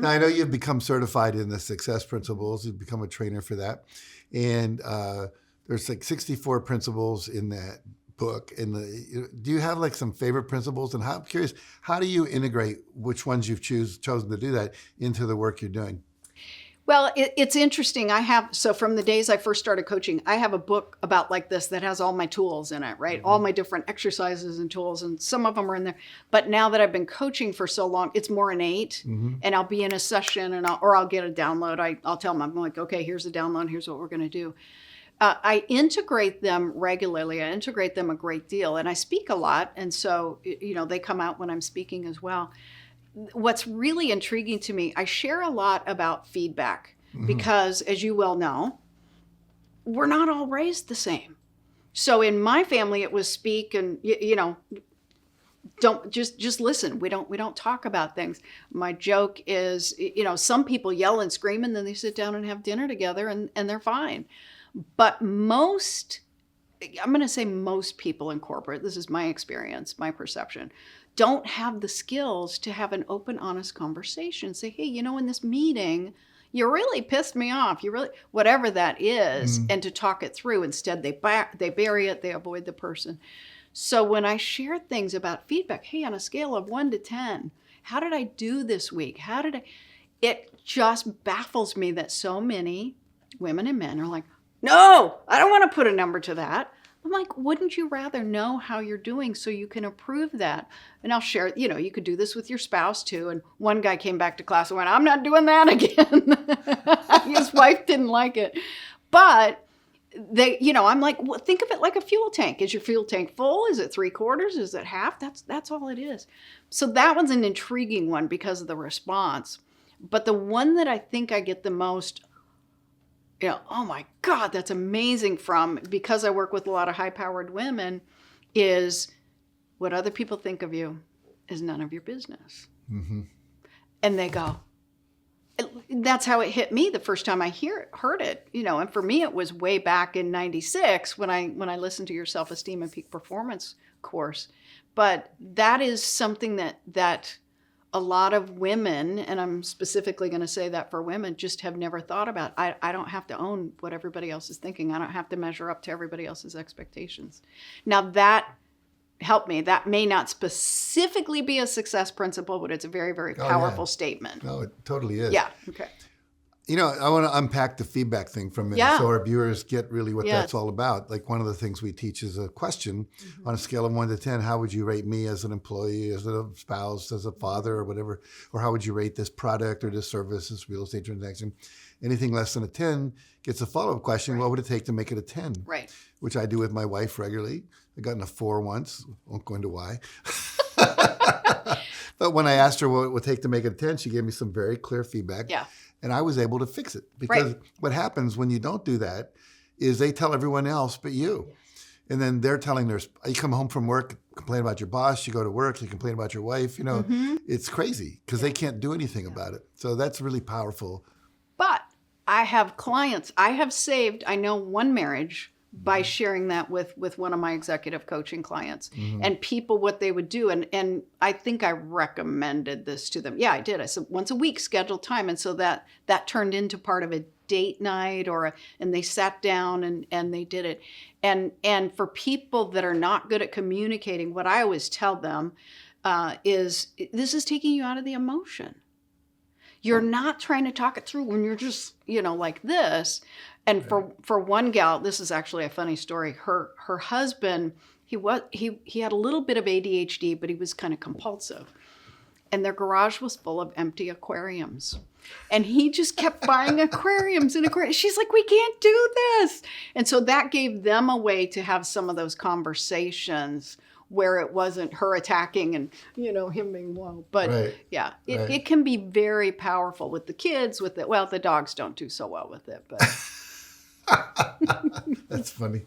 Now, I know you've become certified in the success principles. You've become a trainer for that. And there's like 64 principles in that book. And do you have like some favorite principles? And I'm curious, how do you integrate which ones you've chosen to do that into the work you're doing? Well, it's interesting. So from the days I first started coaching, I have a book about like this that has all my tools in it, right? All my different exercises and tools, and some of them are in there. But now that I've been coaching for so long, it's more innate. And I'll be in a session or I'll get a download. I'll tell them, I'm like, okay, here's the download. Here's what we're going to do. I integrate them regularly. I integrate them a great deal. And I speak a lot. And so, they come out when I'm speaking as well. What's really intriguing to me, I share a lot about feedback because, as you well know, we're not all raised the same. So in my family, it was speak and, don't just listen. We don't talk about things. My joke is, some people yell and scream and then they sit down and have dinner together and they're fine. But I'm going to say most people in corporate, this is my experience, my perception, don't have the skills to have an open, honest conversation. Say, hey, in this meeting, you really pissed me off. You really, whatever that is, and to talk it through. Instead, they bury it, they avoid the person. So when I share things about feedback, hey, on a scale of 1 to 10, how did I do this week? It just baffles me that so many women and men are like, no, I don't want to put a number to that. I'm like, wouldn't you rather know how you're doing so you can approve that? And I'll share, you could do this with your spouse too. And one guy came back to class and went, I'm not doing that again. His wife didn't like it. But I'm like, well, think of it like a fuel tank. Is your fuel tank full? Is it 3/4? Is it half? That's all it is. So that one's an intriguing one because of the response. But the one that I think I get the most, oh my God, that's amazing from, because I work with a lot of high-powered women, is what other people think of you is none of your business. And they go, that's how it hit me the first time I heard it, and for me, it was way back in 96 when I listened to your self-esteem and peak performance course. But that is something that a lot of women, and I'm specifically going to say that for women, just have never thought about. I don't have to own what everybody else is thinking. I don't have to measure up to everybody else's expectations. Now that helped me. That may not specifically be a success principle, but it's a very, very powerful statement. No, it totally is. Yeah. Okay. I want to unpack the feedback thing for a minute so our viewers get really what that's all about. Like one of the things we teach is a question on a scale of 1 to 10. How would you rate me as an employee, as a spouse, as a father or whatever? Or how would you rate this product or this service, this real estate transaction? Anything less than a 10 gets a follow-up question. What would it take to make it a 10? Right. Which I do with my wife regularly. I got in a 4 once. Won't go into why. But when I asked her what it would take to make it a 10, she gave me some very clear feedback. Yeah. And I was able to fix it. Because what happens when you don't do that is they tell everyone else but you. And then they're telling you come home from work, complain about your boss, you go to work, you complain about your wife, it's crazy because they can't do anything about it. So that's really powerful. But I have clients, I know one marriage by sharing that with one of my executive coaching clients and people, what they would do. And I think I recommended this to them. Yeah, I did. I said once a week, scheduled time. And so that turned into part of a date night and they sat down and they did it. And for people that are not good at communicating, what I always tell them is this is taking you out of the emotion. You're not trying to talk it through when you're just, like this. And for one gal, this is actually a funny story. Her husband, he had a little bit of ADHD, but he was kind of compulsive. And their garage was full of empty aquariums. And he just kept buying aquariums and aquariums. She's like, we can't do this. And so that gave them a way to have some of those conversations where it wasn't her attacking and, him being whoa. But it can be very powerful with the kids, the dogs don't do so well with it, but. That's funny.